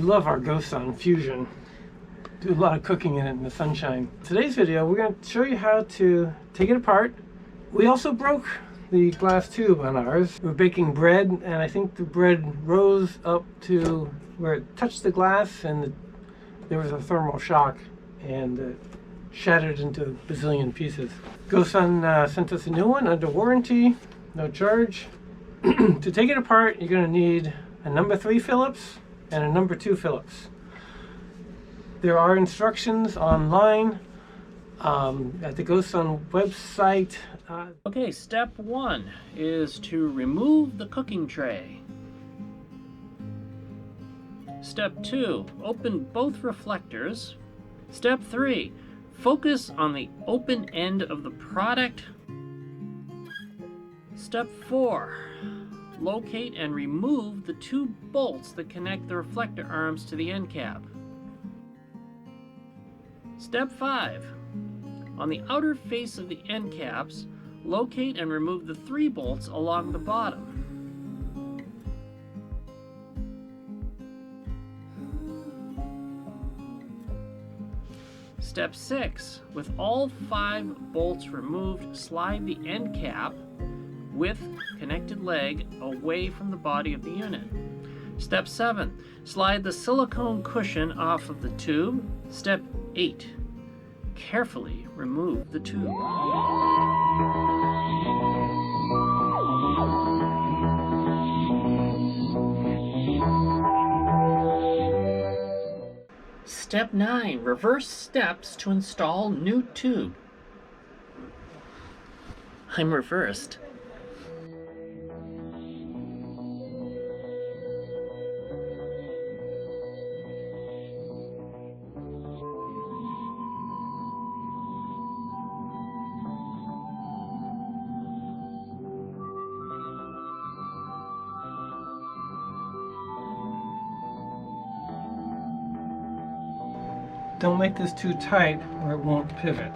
love our GoSun Fusion. Do a lot of cooking in it in the sunshine. Today's video, we're going to show you how to take it apart. We also broke the glass tube on ours. We're baking bread, and I think the bread rose up to where it touched the glass, and there was a thermal shock, and it shattered into a bazillion pieces. GoSun sent us a new one under warranty, no charge. To take it apart, you're going to need a number 3 Phillips and a number 2 Phillips. There are instructions online at the GoSun website. Okay, step 1 is to remove the cooking tray. Step 2, open both reflectors. Step 3, focus on the open end of the product. Step 4, locate and remove the 2 bolts that connect the reflector arms to the end cap. Step 5, on the outer face of the end caps, locate and remove the 3 bolts along the bottom. Step 6, with all 5 bolts removed, slide the end cap with connected leg away from the body of the unit. Step 7, slide the silicone cushion off of the tube. Step 8, carefully remove the tube. Step 9, reverse steps to install new tube. I'm reversed. Don't make this too tight or it won't pivot.